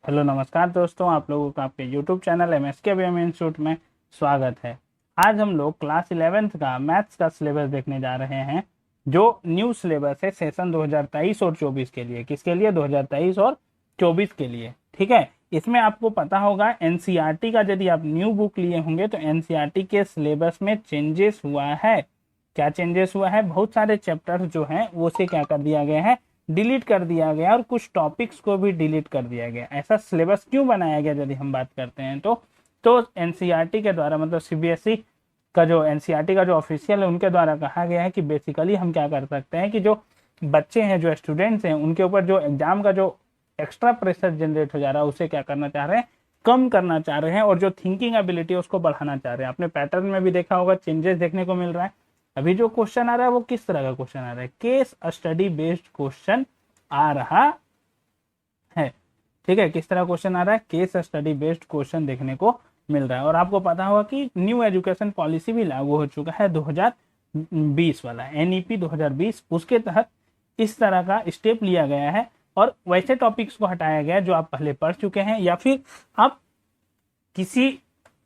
Hello नमस्कार दोस्तों, आप लोगों का आपके यूट्यूब चैनल MSK अभियम इंस्टीट्यूट में स्वागत है। आज हम लोग क्लास 11th का मैथ्स का सिलेबस देखने जा रहे हैं, जो न्यू सिलेबस है सेशन 2023 और 24 के लिए। किसके लिए? 2023 और 24 के लिए। ठीक है, इसमें आपको पता होगा एनसीईआरटी का यदि आप न्यू बुक लिए होंगे तो एनसीईआरटी के सिलेबस में चेंजेस हुआ है। क्या चेंजेस हुआ है? बहुत सारे चैप्टर जो हैं वो से क्या कर दिया गया है, डिलीट कर दिया गया, और कुछ टॉपिक्स को भी डिलीट कर दिया गया। ऐसा सिलेबस क्यों बनाया गया यदि हम बात करते हैं तो एनसीईआरटी के द्वारा, मतलब सीबीएसई का जो एनसीईआरटी का जो ऑफिशियल है उनके द्वारा कहा गया है कि बेसिकली हम क्या कर सकते हैं कि जो बच्चे हैं, जो स्टूडेंट्स हैं, उनके ऊपर जो एग्जाम का जो एक्स्ट्रा प्रेशर जनरेट हो जा रहा है उसे क्या करना चाह रहे हैं, कम करना चाह रहे हैं, और जो थिंकिंग एबिलिटी है उसको बढ़ाना चाह रहे हैं। आपने पैटर्न में भी देखा होगा, चेंजेस देखने को मिल रहा है। अभी जो क्वेश्चन आ रहा है वो किस तरह का क्वेश्चन आ रहा है? केस स्टडी बेस्ड क्वेश्चन आ रहा है। ठीक है, किस तरह क्वेश्चन आ रहा है? केस स्टडी बेस्ड क्वेश्चन देखने को मिल रहा है। और आपको पता होगा कि न्यू एजुकेशन पॉलिसी भी लागू हो चुका है, 2020 वाला एनईपी 2020। उसके तहत इस तरह का स्टेप लिया गया है, और वैसे टॉपिक्स को हटाया गया जो आप पहले पढ़ चुके हैं, या फिर आप किसी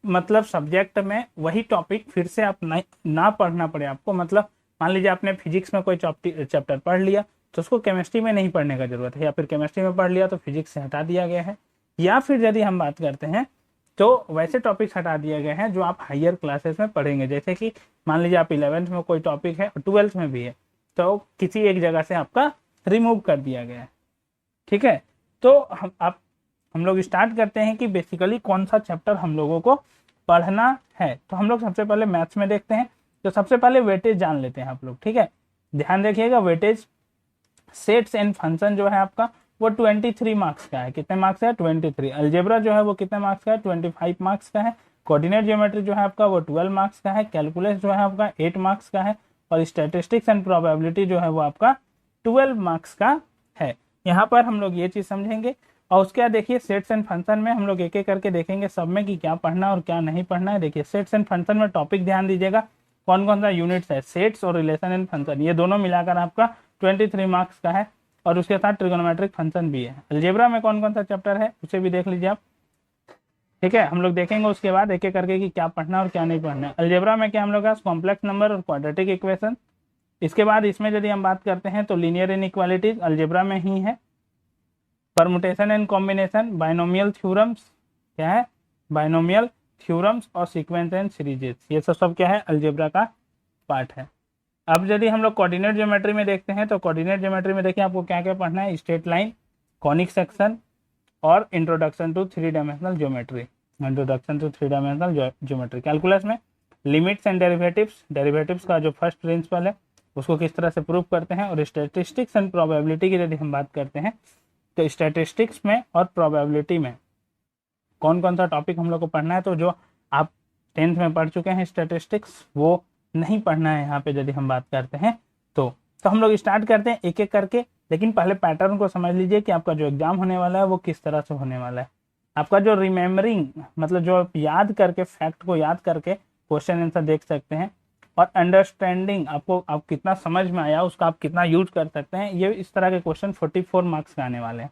मतलब सब्जेक्ट में वही टॉपिक फिर से आप ना पढ़ना पड़े आपको। मतलब मान लीजिए आपने फिजिक्स में कोई चैप्टर पढ़ लिया तो उसको केमिस्ट्री में नहीं पढ़ने का जरूरत है, या फिर केमिस्ट्री में पढ़ लिया तो फिजिक्स से हटा दिया गया है। या फिर यदि हम बात करते हैं तो वैसे टॉपिक्स हटा दिए गए हैं जो आप हायर क्लासेस में पढ़ेंगे। जैसे कि मान लीजिए आप 11th में कोई टॉपिक है और 12th में भी है, तो किसी एक जगह से आपका रिमूव कर दिया गया है। ठीक है, तो हम लोग स्टार्ट करते हैं कि बेसिकली कौन सा चैप्टर हम लोगों को पढ़ना है। तो हम लोग सबसे पहले मैथ्स में देखते हैं। तो सबसे पहले वेटेज जान लेते हैं आप लोग। ठीक है, ध्यान रखिएगा, वेटेज सेट्स एंड फंक्शन जो है आपका वो 23 मार्क्स का है। कितने मार्क्स है? 23। अलजेब्रा जो है वो कितने मार्क्स का है? 25 मार्क्स का है। कोऑर्डिनेट ज्योमेट्री जो है आपका वो 12 मार्क्स का है। कैलकुलस जो है आपका 8 मार्क्स का है। और स्टैटिस्टिक्स एंड प्रोबेबिलिटी जो है वो आपका 12 मार्क्स का है। यहाँ पर हम लोग ये चीज समझेंगे। और उसके बाद देखिए सेट्स एंड फंक्शन में हम लोग एक एक करके देखेंगे सब में कि क्या पढ़ना और क्या नहीं पढ़ना है। देखिए सेट्स एंड फंक्शन में टॉपिक ध्यान दीजिएगा, कौन कौन सा यूनिट्स है। सेट्स और रिलेशन एंड फंक्शन ये दोनों मिलाकर आपका 23 मार्क्स का है, और उसके साथ ट्रिगोनोमेट्रिक फंक्शन भी है। अलजेब्रा में कौन कौन सा चैप्टर है उसे भी देख लीजिए आप। ठीक है, हम लोग देखेंगे उसके बाद एक एक करके कि क्या पढ़ना और क्या नहीं पढ़ना। अलजेब्रा में क्या हम लोग कॉम्प्लेक्स नंबर और क्वाड्रेटिक इक्वेशन। इसके बाद इसमें यदि हम बात करते हैं तो लीनियर इनइक्वालिटीज अलजेब्रा में ही है। Permutation and combination, binomial theorems, क्या है? बाइनोमियल थ्योरम्स और सीक्वेंस एंड सीरीजेस, ये सब क्या है? अलजेब्रा का पार्ट है। अब यदि हम लोग कोऑर्डिनेट ज्योमेट्री में देखते हैं तो कोऑर्डिनेट ज्योमेट्री में देखिए आपको क्या क्या पढ़ना है। स्ट्रेट लाइन, कॉनिक सेक्शन, और introduction to three dimensional geometry. Introduction to three dimensional geometry. Calculus में लिमिट्स एंड डेरिवेटिव्स, डेरिवेटिव्स का जो फर्स्ट प्रिंसिपल है उसको किस तरह से प्रूव करते हैं। और स्टैटिस्टिक्स एंड प्रोबेबिलिटी की यदि हम बात करते हैं तो स्टैटिस्टिक्स में और प्रोबेबिलिटी में कौन कौन सा टॉपिक हम लोग को पढ़ना है। तो जो आप 10th में पढ़ चुके हैं स्टैटिस्टिक्स वो नहीं पढ़ना है यहाँ पे यदि हम बात करते हैं तो हम लोग स्टार्ट करते हैं एक एक करके। लेकिन पहले पैटर्न को समझ लीजिए कि आपका जो एग्जाम होने वाला है वो किस तरह से होने वाला है। आपका जो रिमेम्बरिंग, मतलब जो आप याद करके, फैक्ट को याद करके क्वेश्चन आंसर देख सकते हैं, और अंडरस्टैंडिंग आपको आप कितना समझ में आया उसका आप कितना यूज कर सकते हैं, ये इस तरह के क्वेश्चन 44 मार्क्स का आने वाले हैं।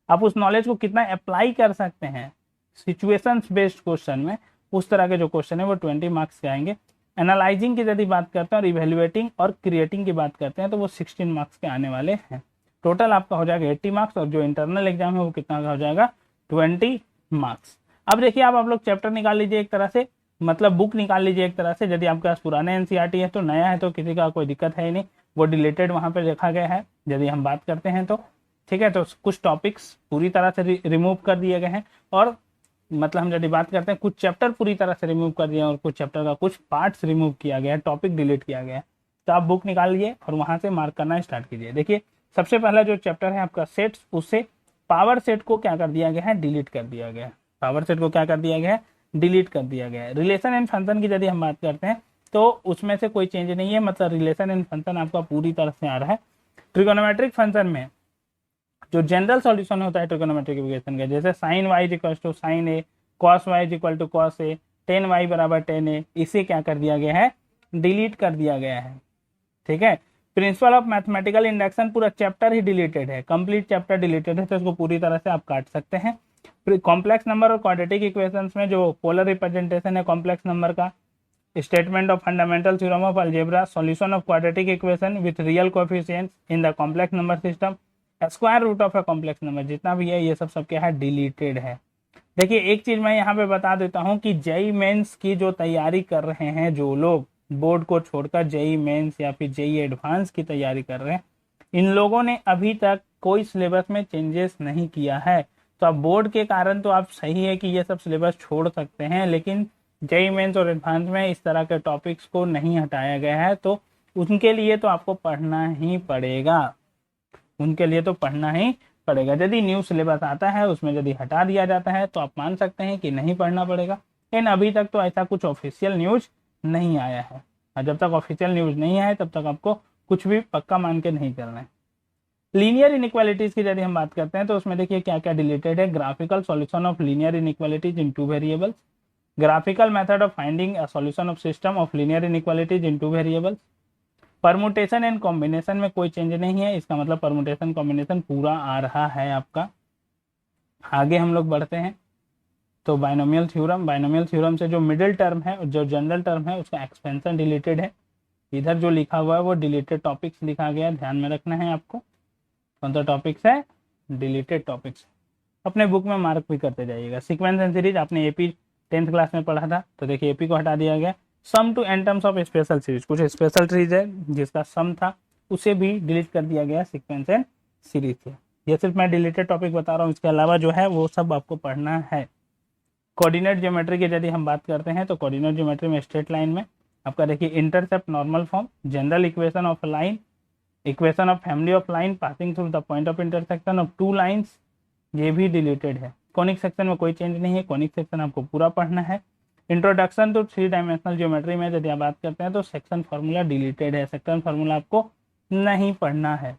आप उस नॉलेज को कितना अप्लाई कर सकते हैं सिचुएशंस बेस्ड क्वेश्चन में, उस तरह के जो क्वेश्चन है वो 20 मार्क्स के आएंगे। एनालाइजिंग की यदि बात करते हैं और इवेल्युएटिंग और क्रिएटिंग की बात करते हैं तो वो 16 मार्क्स के आने वाले हैं। टोटल आपका हो जाएगा 80 मार्क्स, और जो इंटरनल एग्जाम है वो कितना का हो जाएगा? 20 मार्क्स। अब देखिए आप लोग चैप्टर निकाल लीजिए एक तरह से, मतलब बुक निकाल लीजिए एक तरह से। यदि आपके पास पुराने एनसीईआरटी है तो नया है तो किसी का कोई दिक्कत है ही नहीं, वो डिलीटेड वहां पे देखा गया है यदि हम बात करते हैं तो। ठीक है, तो कुछ टॉपिक्स पूरी तरह से रिमूव कर दिए गए हैं, और मतलब हम यदि बात करते हैं कुछ चैप्टर पूरी तरह से रिमूव कर दिए और कुछ चैप्टर का कुछ पार्ट्स रिमूव किया गया है, टॉपिक डिलीट किया गया है। तो आप बुक निकालिए और वहां से मार्क करना स्टार्ट कीजिए। देखिए सबसे पहला जो चैप्टर है आपका सेट्स, उससे पावर सेट को क्या कर दिया गया है? डिलीट कर दिया गया है। पावर सेट को क्या कर दिया गया है? डिलीट कर दिया गया है। रिलेशन एंड फंक्शन की यदि हम बात करते हैं तो उसमें से कोई चेंज नहीं है, मतलब रिलेशन एंड फंक्शन आपका पूरी तरह से आ रहा है। ट्रिगोनोमेट्रिक फंक्शन में जो जनरल सॉल्यूशन होता है ट्रिगोनोमेट्रिक इक्वेशन का, जैसे sine Y equal to sine A, cos Y equal to cos A, tan Y बराबर टेन ए, इसे क्या कर दिया गया है? डिलीट कर दिया गया है। ठीक है, प्रिंसिपल ऑफ मैथमेटिकल इंडक्शन पूरा चैप्टर ही डिलीटेड है, कंप्लीट चैप्टर डिलीटेड है, तो इसको पूरी तरह से आप काट सकते हैं। कॉम्प्लेक्स नंबर और क्वाड्रेटिक इक्वेशंस में जो पोलर रिप्रेजेंटेशन है कॉम्प्लेक्स नंबर का, statement of fundamental theorem of algebra, solution of quadratic equation with real coefficients in the complex number system, square root of a complex number, जितना भी है ये सब क्या है, डिलीटेड है। देखिए एक चीज मैं यहाँ पे बता देता हूँ कि जेई मेंस की जो तैयारी कर रहे हैं जो लोग, बोर्ड को छोड़कर जेई मेंस या फिर जेई एडवांस की तैयारी कर रहे हैं, इन लोगों ने अभी तक कोई सिलेबस में चेंजेस नहीं किया है। तो अब बोर्ड के कारण तो आप सही है कि ये सब सिलेबस छोड़ सकते हैं, लेकिन जेई मेंस और एडवांस में इस तरह के टॉपिक्स को नहीं हटाया गया है, तो उनके लिए तो आपको पढ़ना ही पड़ेगा, उनके लिए तो पढ़ना ही पड़ेगा। यदि न्यू सिलेबस आता है उसमें यदि हटा दिया जाता है तो आप मान सकते हैं कि नहीं पढ़ना पड़ेगा, लेकिन अभी तक तो ऐसा कुछ ऑफिशियल न्यूज नहीं आया है, और जब तक ऑफिशियल न्यूज नहीं आए तब तक आपको कुछ भी पक्का मान के नहीं चलना है। लीनियर इनइक्वालिटीज की यदि हम बात करते हैं तो उसमें देखिए क्या क्या डिलीटेड है। Graphical solution of linear inequalities in two variables, graphical method of finding a solution of system of linear inequalities in two variables, permutation and combination में कोई चेंज नहीं है, इसका मतलब परमुटेशन कॉम्बिनेशन पूरा आ रहा है आपका। आगे हम लोग बढ़ते हैं तो बाइनोमियल थ्योरम, बाइनोमियल थ्योरम से जो मिडिल टर्म है, जो जनरल टर्म है, उसका एक्सपेंशन डिलीटेड है। इधर जो लिखा हुआ है वो डिलीटेड टॉपिक्स लिखा गया, ध्यान में रखना है आपको। कौन सा टॉपिक्स है? Deleted topics. अपने बुक में मार्क भी करते जाइएगा। सीक्वेंस एंड सीरीज आपने एपी 10th क्लास में पढ़ा था, तो देखिए एपी को हटा दिया गया। Sum to n terms of special series, कुछ स्पेशल सीरीज है जिसका सम था उसे भी डिलीट कर दिया गया सीक्वेंस एंड सीरीज से। ये सिर्फ मैं डिलीटेड टॉपिक बता रहा हूँ, इसके अलावा जो है वो सब आपको पढ़ना है। कोऑर्डिनेट ज्योमेट्री की यदि हम बात करते हैं तो कोऑर्डिनेट ज्योमेट्री में स्ट्रेट लाइन में आपका देखिए intercept, normal form, general equation of line, equation of family of line passing through the point of intersection of two lines, ये भी डिलीटेड है। कॉनिक सेक्शन में कोई चेंज नहीं है, कॉनिक सेक्शन आपको पूरा पढ़ना है। Introduction to three dimensional geometry में यदि आप बात करते हैं तो सेक्शन फार्मूला डिलीटेड है, सेक्शन फार्मूला आपको नहीं पढ़ना है।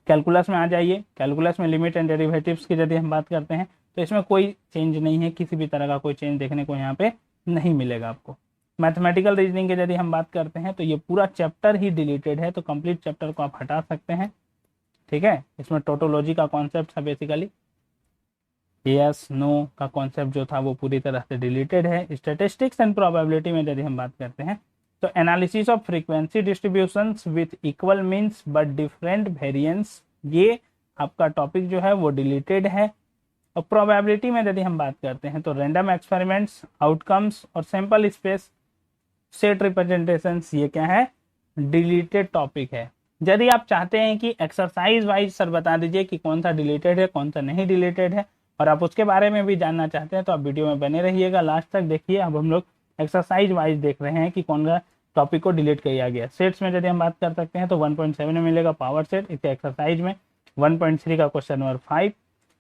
कैलकुलस में आ जाइए, कैलकुलस में लिमिट एंड डेरिवेटिव्स की यदि हम बात करते हैं तो इसमें कोई चेंज नहीं है, किसी भी तरह का कोई चेंज देखने को यहाँ पे नहीं मिलेगा आपको। मैथमेटिकल रीजनिंग की यदि हम बात करते हैं तो ये पूरा चैप्टर ही डिलीटेड है, तो कंप्लीट चैप्टर को आप हटा सकते हैं, ठीक है। इसमें टोटोलॉजी का कॉन्सेप्ट था बेसिकली, यस नो का कॉन्सेप्ट जो था वो पूरी तरह से डिलीटेड है। स्टैटिस्टिक्स एंड प्रोबेबिलिटी में यदि हम बात करते हैं तो analysis of frequency distributions with equal means but different variance, ये आपका टॉपिक जो है वो डिलीटेड है। और प्रोबेबिलिटी में यदि हम बात करते हैं तो रैंडम एक्सपेरिमेंट्स, आउटकम्स और सैंपल स्पेस सेट रिप्रेजेंटेशंस, ये क्या है? डिलीटेड टॉपिक है। यदि आप चाहते हैं कि एक्सरसाइज वाइज सर बता दीजिए कि कौन सा डिलीटेड है कौन सा नहीं डिलीटेड है, और आप उसके बारे में भी जानना चाहते हैं तो आप वीडियो में बने रहिएगा, लास्ट तक देखिए। अब हम लोग एक्सरसाइज वाइज देख रहे हैं कि कौन सा टॉपिक को डिलीट किया गया। सेट्स में यदि हम बात कर सकते हैं तो 1.7 में मिलेगा पावर सेट, इसके एक्सरसाइज में 1.3 का question number 5,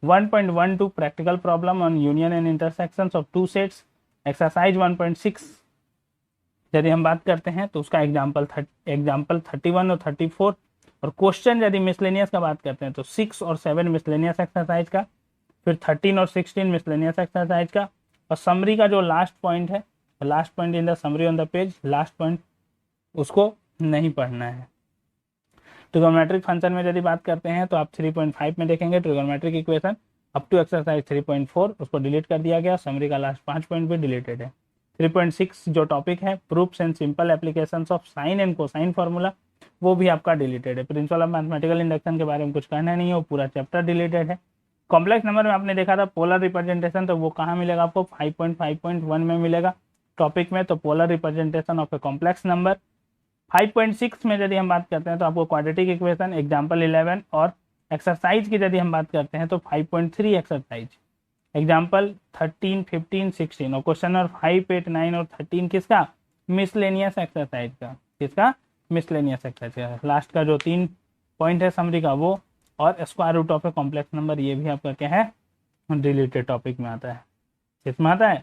1.12 practical problem on union and intersections of two sets, exercise 1.6 यदि हम बात करते हैं तो उसका एग्जाम्पल 31 और 34, और क्वेश्चन यदि मिसलेनियस का बात करते हैं तो 6 और 7 मिसलेनियस एक्सरसाइज का, फिर 13 और 16 मिसलेनियस एक्सरसाइज का, और समरी का जो लास्ट पॉइंट है, last point in the summary on the page, last point उसको नहीं पढ़ना है। ट्रिगोनोमेट्रिक फंक्शन में यदि बात करते हैं तो आप 3.5 में देखेंगे trigonometric equation up to exercise 3.4, उसको डिलीट कर दिया गया। समरी का लास्ट 5 पॉइंट भी डिलीटेड है। 3.6 जो टॉपिक है proofs and simple applications of sine and cosine formula, वो भी आपका डिलीटेड है। प्रिंसिपल ऑफ मैथमेटिकल इंडक्शन के बारे में कुछ कहना नहीं है, वो पूरा चैप्टर डिलीटेड है। कॉम्प्लेक्स नंबर में आपने देखा था पोलर रिप्रेजेंटेशन, तो वो कहाँ मिलेगा आपको? 5.5.1 में मिलेगा टॉपिक में, तो polar representation of a complex number. 5.6 में यदि हम बात करते हैं तो आपको क्वाड्रेटिक इक्वेशन एग्जाम्पल 11, और एक्सरसाइज की यदि हम बात करते हैं तो 5.3 एक्सरसाइज एग्जाम्पल 13, 15, 16, और क्वेश्चन नंबर 5, 8, 9 और 13 किसका? मिसलेनियस एक्सरसाइज का। किसका? मिसलेनियस एक्सरसाइज का। लास्ट का जो 3 पॉइंट है समरी का वो, और square root of a complex number, ये भी आपका क्या है? डिलीटेड टॉपिक में आता है। किसमें आता है?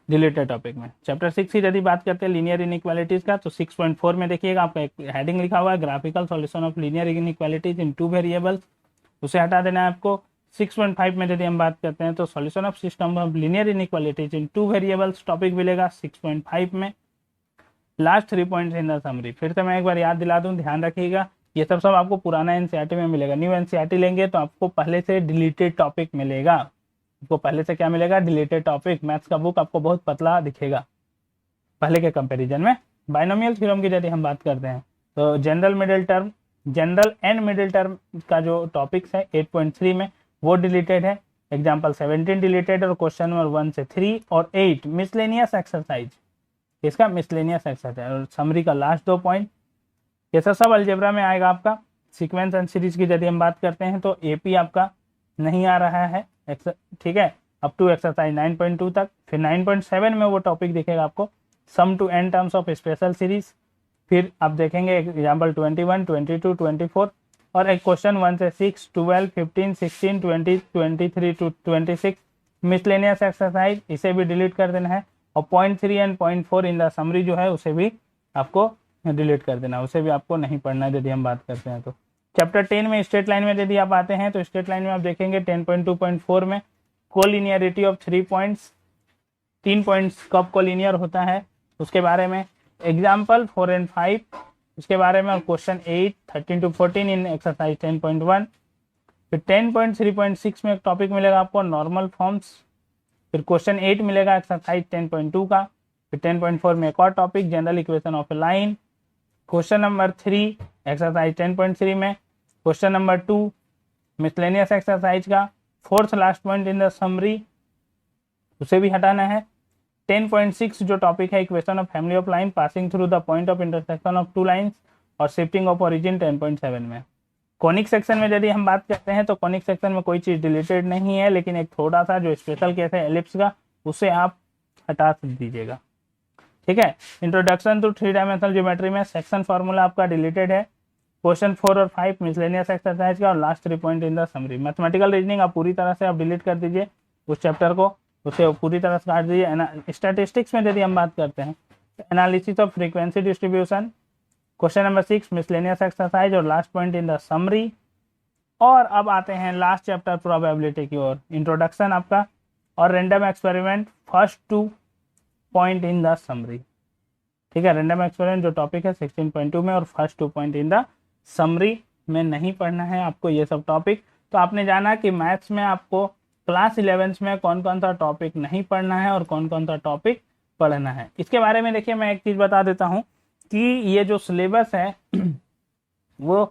डिलीटेड टॉपिक में। चैप्टर 6 की यदि बात करते हैं लीनियर इनइक्वालिटीज का, तो 6.4 में देखिएगा आपका एक हेडिंग लिखा हुआ है graphical solution of linear inequalities in two variables, उसे हटा देना है आपको। 6.5 में यदि हम बात करते हैं तो solution of system of linear inequalities in two variables topic मिलेगा 6.5 में। Last 3 points in the summary, फिर से मैं एक बार याद दिला दूं, ध्यान रखिएगा। ये सब सब आपको पुराना एनसीईआरटी में मिलेगा। न्यू एनसीईआरटी लेंगे तो आपको पहले से डिलीटेड टॉपिक मिलेगा। आपको पहले से क्या मिलेगा? Deleted topic. मैथ्स का बुक आपको बहुत पतला दिखेगा पहले के कंपैरिजन में। बाइनोमियल थ्योरम की यदि हम बात करते हैं तो जनरल एंड मिडिल टर्म का जो टॉपिक्स है 8.3 में वो डिलीटेड है। एग्जाम्पल 17 डिलीटेड और क्वेश्चन नंबर 1 से 3 और 8 मिसलेनियस एक्सरसाइज, इसका मिसलेनियस एक्सरसाइज और समरी का लास्ट 2 पॉइंट। ये सब अलजेब्रा में आएगा आपका। सीक्वेंस एंड सीरीज की यदि हम बात करते हैं तो एपी आपका नहीं आ रहा है, ठीक है, अप टू एक्सरसाइज 9.2 तक। फिर 9.7 में वो टॉपिक दिखेगा आपको sum to n terms of special series. फिर आप देखेंगे एग्जाम्पल 21, 22, 24 और एक क्वेश्चन 1 से 6, 12, 15, 16, 20, 23 टू 26 मिसलेनियस एक्सरसाइज, इसे भी डिलीट कर देना है। और 0.3 एंड 0.4 इन द समरी जो है उसे भी आपको डिलीट कर देना, उसे भी आपको नहीं पढ़ना है यदि हम बात करते हैं तो। चैप्टर 10 में स्ट्रेट लाइन में यदि आप आते हैं तो स्ट्रेट लाइन में आप देखेंगे 10.2.4 में कोलिनियरिटी ऑफ 3 पॉइंट्स, 3 पॉइंट्स कब कोलिनियर होता है उसके बारे में। एग्जाम्पल 4 एंड 5 उसके बारे में। और क्वेश्चन 8, 13 टू 14 इन एक्सरसाइज 10.1। फिर 10.3.6 में एक टॉपिक मिलेगा आपको नॉर्मल फॉर्म्स। फिर क्वेश्चन 8 मिलेगा एक्सरसाइज 10.2 का। फिर 10.4 में एक और topic general equation of A line. Question number 3 exercise 10.3 में। क्वेश्चन नंबर 2 मिसलेनियस एक्सरसाइज का fourth last point in the summary, उसे भी हटाना है। 10.6 जो टॉपिक है equation of family of line passing through the point of intersection of two lines और shifting of origin 10.7 में। कॉनिक सेक्शन में यदि हम बात करते हैं तो कॉनिक सेक्शन में कोई चीज डिलीटेड नहीं है, लेकिन एक थोड़ा सा जो स्पेशल केस है एलिप्स का उसे आप हटा दीजिएगा, ठीक है। इंट्रोडक्शन टू 3 डायमेंशनल ज्योमेट्री में सेक्शन फार्मूला आपका डिलीटेड है। क्वेश्चन 4 और 5 मिसलेनियस एक्सरसाइज का और last 3 point in the summary. Mathematical reasoning आप पूरी तरह से आप डिलीट कर दीजिए उस चैप्टर को, उसे पूरी तरह से काट दीजिए। स्टैटिस्टिक्स में यदि हम बात करते हैं analysis of frequency distribution, question number 6 miscellaneous exercise और last point in the summary. और अब आते हैं लास्ट चैप्टर प्रोबेबिलिटी की ओर, इंट्रोडक्शन आपका और random experiment first 2 point in the summary, ठीक है। रैंडम एक्सपेरिमेंट जो टॉपिक है 16.2 में और first 2 point in the summary में नहीं पढ़ना है आपको ये सब टॉपिक। तो आपने जाना कि मैथ्स में आपको क्लास 11 में कौन कौन सा टॉपिक नहीं पढ़ना है और कौन कौन सा टॉपिक पढ़ना है। इसके बारे में देखिए मैं एक चीज बता देता हूँ कि ये जो सिलेबस है वो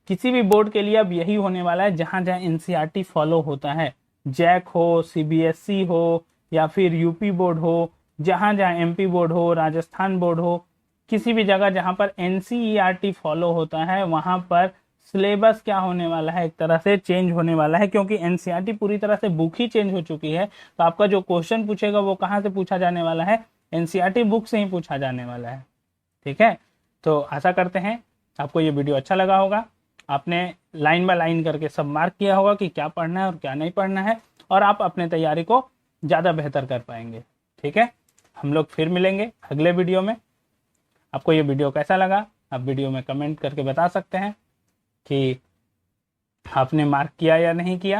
किसी भी बोर्ड के लिए अब यही होने वाला है जहां जहां एनसीईआरटी फॉलो होता है, जैक हो, सीबीएसई हो या फिर यूपी बोर्ड हो, जहां जहां एमपी बोर्ड हो, राजस्थान बोर्ड हो, किसी भी जगह जहां पर एनसीईआरटी फॉलो होता है वहां पर सिलेबस क्या होने वाला है, एक तरह से चेंज होने वाला है। क्योंकि एनसीईआरटी पूरी तरह से बुक ही चेंज हो चुकी है, तो आपका जो क्वेश्चन पूछेगा वो कहाँ से पूछा जाने वाला है? एनसीईआरटी बुक से ही पूछा जाने वाला है, ठीक है। तो आशा करते हैं आपको ये वीडियो अच्छा लगा होगा, आपने लाइन बाय लाइन करके सब मार्क किया होगा कि क्या पढ़ना है और क्या नहीं पढ़ना है, और आप अपने तैयारी को ज़्यादा बेहतर कर पाएंगे, ठीक है। हम लोग फिर मिलेंगे अगले वीडियो में। आपको ये वीडियो कैसा लगा आप वीडियो में कमेंट करके बता सकते हैं कि आपने मार्क किया या नहीं किया।